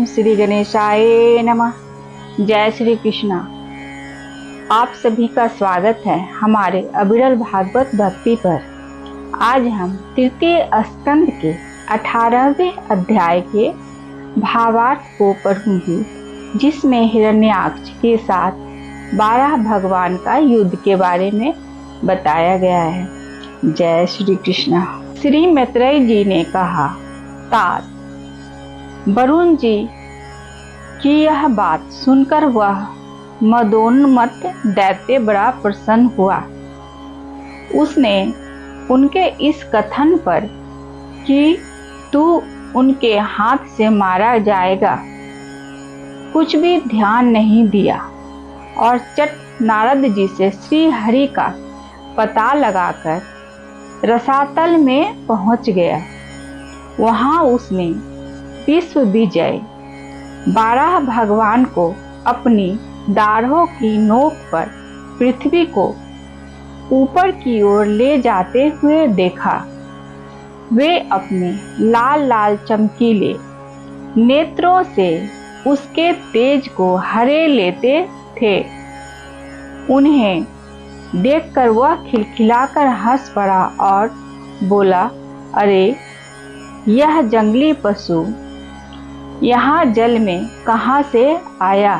ओम श्री गणेशाय नमः। जय श्री कृष्णा। आप सभी का स्वागत है हमारे अविरल भागवत भक्ति पर। आज हम तृतीय स्कंद के 18वें अध्याय के भावार्थ को पढ़ूंगी, जिसमें हिरण्याक्ष के साथ 12 भगवान का युद्ध के बारे में बताया गया है। जय श्री कृष्णा। श्री मैत्रेय जी ने कहा, तात वरुण जी की यह बात सुनकर वह मदोन्मत्त दैत्य बड़ा प्रसन्न हुआ। उसने उनके इस कथन पर कि तू उनके हाथ से मारा जाएगा कुछ भी ध्यान नहीं दिया और चट नारद जी से श्री हरि का पता लगाकर रसातल में पहुंच गया। वहां उसने विश्व विजय 12 भगवान को अपनी दाढ़ों की नोक पर पृथ्वी को ऊपर की ओर ले जाते हुए देखा। वे अपने लाल लाल चमकीले नेत्रों से उसके तेज को हरे लेते थे। उन्हें देखकर वह खिलखिलाकर हंस पड़ा और बोला, अरे यह जंगली पशु यहाँ जल में कहाँ से आया?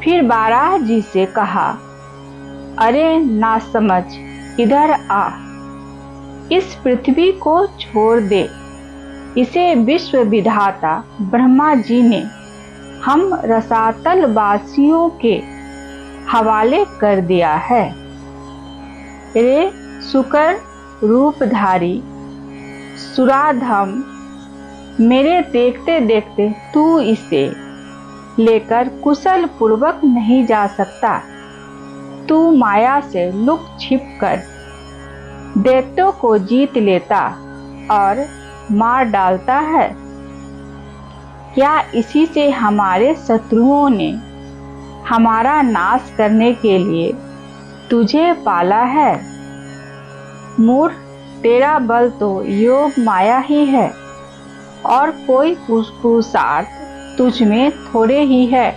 फिर बाराह जी से कहा, अरे नासमझ, इधर आ, इस पृथ्वी को छोड़ दे। इसे विश्व विधाता ब्रह्मा जी ने हम रसातल वासियों के हवाले कर दिया है। रे सुकर रूपधारी सुराधम, मेरे देखते देखते तू इसे लेकर कुशल पूर्वक नहीं जा सकता। तू माया से लुक छिप कर दैत्यों को जीत लेता और मार डालता है। क्या इसी से हमारे शत्रुओं ने हमारा नाश करने के लिए तुझे पाला है? मूर्ख, तेरा बल तो योग माया ही है और कोई पुरुषार्थ तुझ में थोड़े ही है।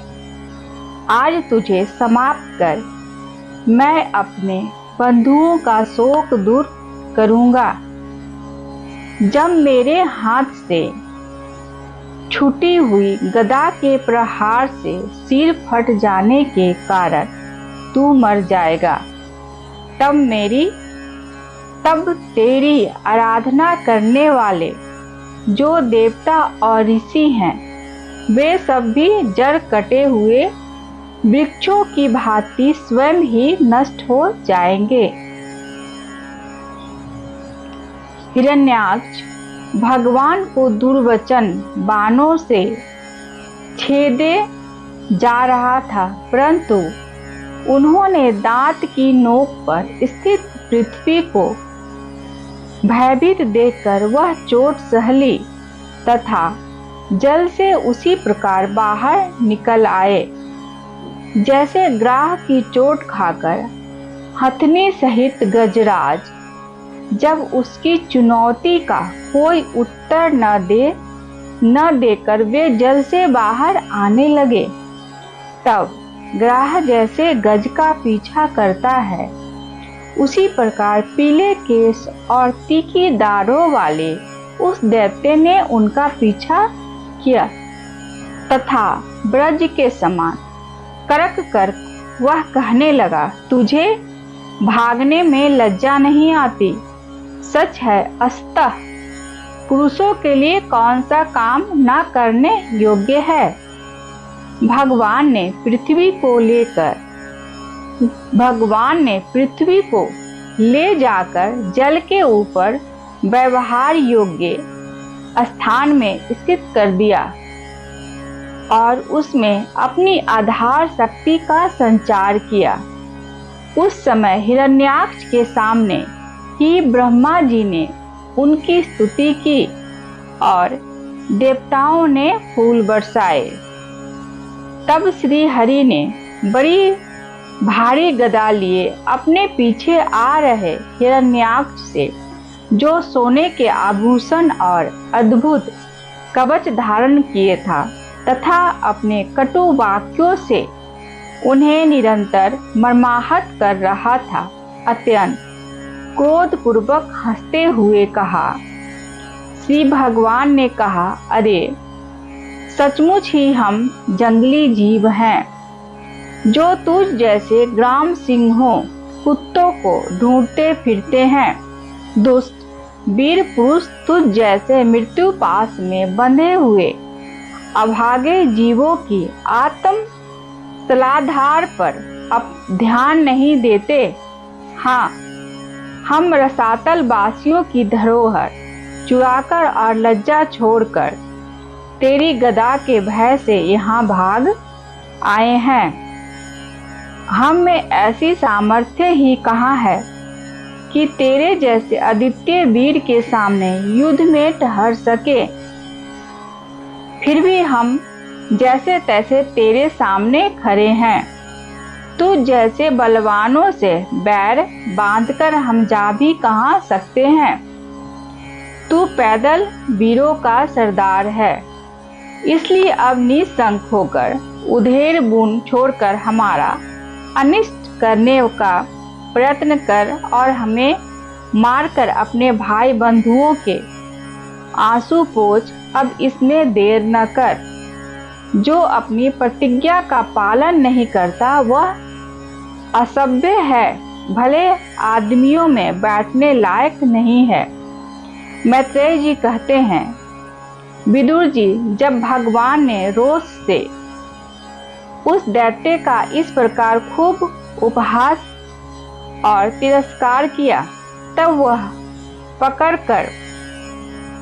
आज तुझे समाप्त कर मैं अपने बंधुओं का शोक दूर करूंगा। जब मेरे हाथ से छूटी हुई गदा के प्रहार से सिर फट जाने के कारण तू मर जाएगा, तब तेरी आराधना करने वाले जो देवता और ऋषि हैं, वे सब भी जड़ कटे हुए वृक्षों की भांति स्वयं ही नष्ट हो जाएंगे। हिरण्याक्ष भगवान को दुर्वचन बाणों से छेदे जा रहा था, परंतु उन्होंने दांत की नोक पर स्थित पृथ्वी को भयभीत देखकर वह चोट सह ली तथा जल से उसी प्रकार बाहर निकल आए, जैसे ग्राह की चोट खाकर हथनी सहित गजराज जब उसकी चुनौती का कोई उत्तर न देकर वे जल से बाहर आने लगे, तब ग्राह जैसे गज का पीछा करता है, उसी प्रकार पीले केश और तीखी दाढ़ों वाले उस दैत्य ने उनका पीछा किया तथा ब्रज के समान करक कर वह कहने लगा, तुझे भागने में लज्जा नहीं आती? सच है, अस्तः पुरुषों के लिए कौन सा काम न करने योग्य है? भगवान ने पृथ्वी को ले जाकर जल के ऊपर व्यवहार योग्य स्थान में स्थित कर दिया और उसमें अपनी आधार शक्ति का संचार किया। उस समय हिरण्याक्ष के सामने ही ब्रह्मा जी ने उनकी स्तुति की और देवताओं ने फूल बरसाए। तब श्री हरि ने बड़ी भारी गदा लिए अपने पीछे आ रहे हिरण्याक्ष से, जो सोने के आभूषण और अद्भुत कवच धारण किए था तथा अपने कटु वाक्यों से उन्हें निरंतर मर्माहत कर रहा था। अत्यंत क्रोधपूर्वक हंसते हुए कहा। श्री भगवान ने कहा, अरे सचमुच ही हम जंगली जीव हैं, जो तुझ जैसे ग्राम सिंहों कुत्तों को ढूंढते फिरते हैं। दुष्ट वीर पुरुष तुझ जैसे मृत्यु पास में बंधे हुए अभागे जीवों की आत्म तलाधार पर अब ध्यान नहीं देते। हाँ, हम रसातल वासियों की धरोहर चुराकर और लज्जा छोड़कर तेरी गदा के भय से यहाँ भाग आए हैं। हम में ऐसी सामर्थ्य ही कहाँ है कि तेरे जैसे आदित्य वीर के सामने युद्ध में ठहर सके। फिर भी हम जैसे तैसे तेरे सामने खड़े हैं। तू जैसे बलवानों से बैर बांधकर हम जा भी कहाँ सकते हैं। तू पैदल वीरों का सरदार है, इसलिए अब निशंक होकर उधेड़ बुन छोड़कर हमारा अनिष्ट करने का प्रयत्न कर और हमें मारकर अपने भाई बंधुओं के आंसू पोंछ। अब इसमें देर न कर। जो अपनी प्रतिज्ञा का पालन नहीं करता वह असभ्य है, भले आदमियों में बैठने लायक नहीं है। मैत्रेय जी कहते हैं, विदुर जी, जब भगवान ने रोष से उस दैत्य का इस प्रकार खूब उपहास और तिरस्कार किया, तब वह पकड़कर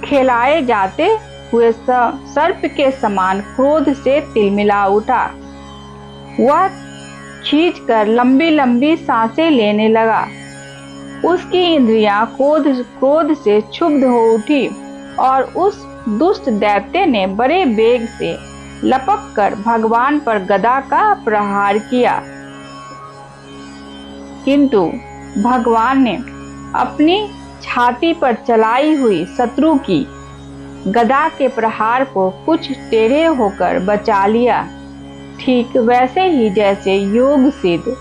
खिलाए जाते हुए सर्प के समान क्रोध से तिलमिला उठा। वह खींचकर लंबी लंबी सांसें लेने लगा। उसकी इंद्रियां क्रोध से क्षुब्ध हो उठी और उस दुष्ट दैत्य ने बड़े वेग से लपक कर भगवान पर गदा का प्रहार किया, किंतु भगवान ने अपनी छाती पर चलाई हुई शत्रु की गदा के प्रहार को कुछ टेढ़े होकर बचा लिया। ठीक वैसे ही जैसे योग सिद्ध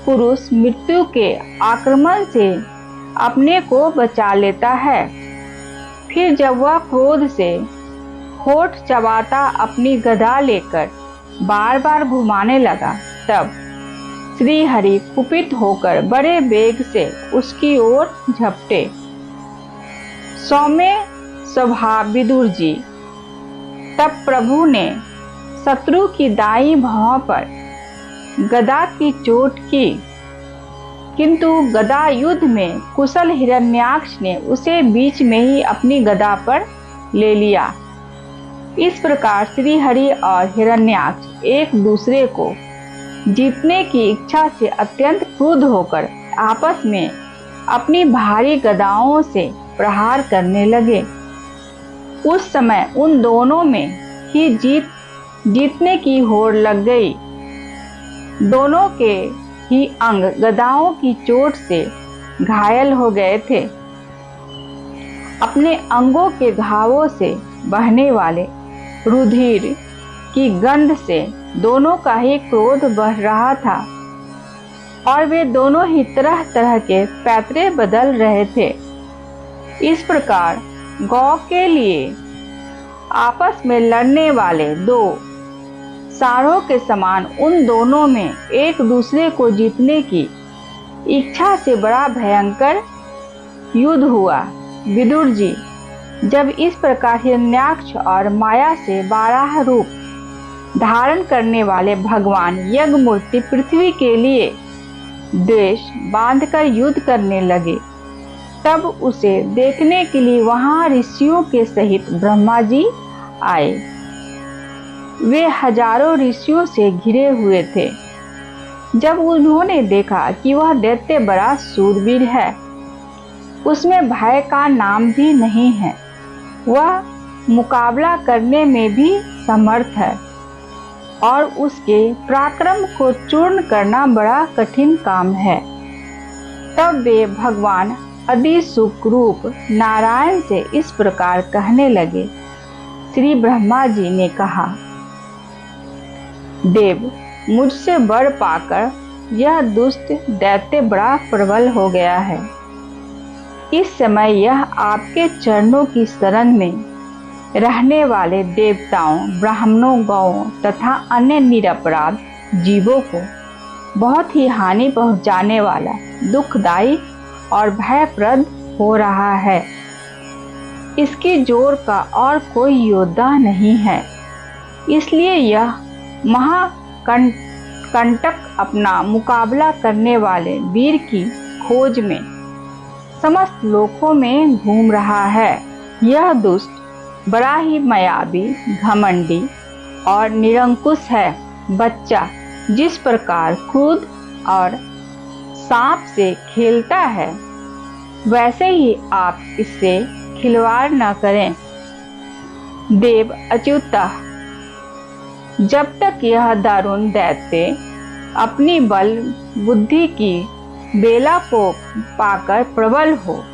पुरुष मृत्यु के आक्रमण से अपने को बचा लेता है। फिर जब वह क्रोध से होठ चबाता अपनी गदा लेकर बार बार घुमाने लगा, तब श्री हरि कुपित होकर बड़े वेग से उसकी ओर झपटे। सौम्य स्वभाव विदुर जी, तब प्रभु ने शत्रु की दाईं भौं पर गदा की चोट की, किंतु गदा युद्ध में कुशल हिरण्याक्ष ने उसे बीच में ही अपनी गदा पर ले लिया। इस प्रकार श्री हरि और हिरण्याक्ष एक दूसरे को जीतने की इच्छा से अत्यंत क्रुद्ध होकर आपस में अपनी भारी गदाओं से प्रहार करने लगे। उस समय उन दोनों में ही जीतने की होड़ लग गई। दोनों के ही अंग गदाओं की चोट से घायल हो गए थे। अपने अंगों के घावों से बहने वाले रुधिर की गंध से दोनों का ही क्रोध बढ़ रहा था और वे दोनों ही तरह तरह के पैतरे बदल रहे थे। इस प्रकार गौ के लिए आपस में लड़ने वाले दो सारों के समान उन दोनों में एक दूसरे को जीतने की इच्छा से बड़ा भयंकर युद्ध हुआ। विदुर जी, जब इस प्रकार हिरण्याक्ष और माया से 12 रूप धारण करने वाले भगवान यज्ञ मूर्ति पृथ्वी के लिए द्वेष बांधकर युद्ध करने लगे, तब उसे देखने के लिए वहां ऋषियों के सहित ब्रह्मा जी आए। वे हजारों ऋषियों से घिरे हुए थे। जब उन्होंने देखा कि वह दैत्य बड़ा शूरवीर है, उसमें भय का नाम भी नहीं है, वह मुकाबला करने में भी समर्थ है और उसके पराक्रम को चूर्ण करना बड़ा कठिन काम है, तब वे भगवान आदि सुख रूप नारायण से इस प्रकार कहने लगे, श्री ब्रह्मा जी ने कहा, देव, मुझसे वर पाकर यह दुष्ट दैत्य बड़ा प्रबल हो गया है। इस समय यह आपके चरणों की शरण में रहने वाले देवताओं, ब्राह्मणों, गौओं तथा अन्य निरपराध जीवों को बहुत ही हानि पहुंचाने वाला, दुखदायी और भयप्रद हो रहा है। इसके जोर का और कोई योद्धा नहीं है, इसलिए यह महाकंटक अपना मुकाबला करने वाले वीर की खोज में समस्त लोकों में घूम रहा है। यह दुष्ट बड़ा ही मायावी, घमंडी और निरंकुश है। बच्चा जिस प्रकार क्रोध और सांप से खेलता है, वैसे ही आप इससे खिलवाड़ न करें। देव अच्युतः, जब तक यह दारुण दैत्य अपनी बल बुद्धि की बेला को पाकर प्रबल हो,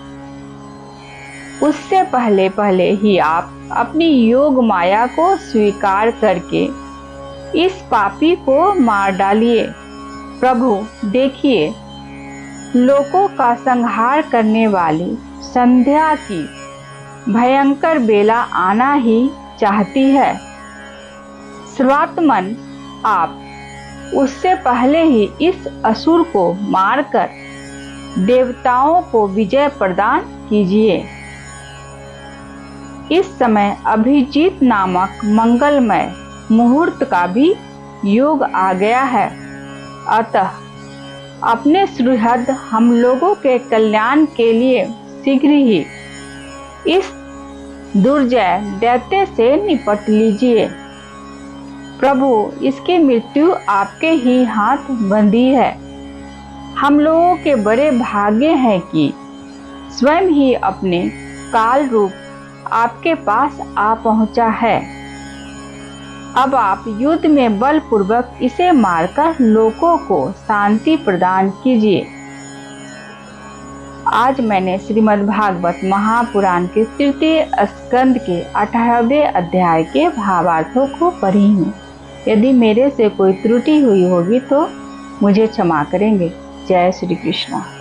उससे पहले पहले ही आप अपनी योग माया को स्वीकार करके इस पापी को मार डालिए। प्रभु देखिए, लोकों का संहार करने वाली संध्या की भयंकर बेला आना ही चाहती है। सर्वात्मन, आप उससे पहले ही इस असुर को मारकर देवताओं को विजय प्रदान कीजिए। इस समय अभिजीत नामक मंगलमय मुहूर्त का भी योग आ गया है। अतः अपने सुहृद हम लोगों के कल्याण के लिए शीघ्र ही इस दुर्जय दैत्य से निपट लीजिए। प्रभु, इसकी मृत्यु आपके ही हाथ बंधी है। हम लोगों के बड़े भाग्य हैं कि स्वयं ही अपने काल रूप आपके पास आ पहुंचा है। अब आप युद्ध में बलपूर्वक इसे मारकर लोगों को शांति प्रदान कीजिए। आज मैंने श्रीमद् भागवत महापुराण के तृतीय स्कंद के 18वें अध्याय के भावार्थों को पढ़ी हूँ। यदि मेरे से कोई त्रुटि हुई होगी तो मुझे क्षमा करेंगे। जय श्री कृष्ण।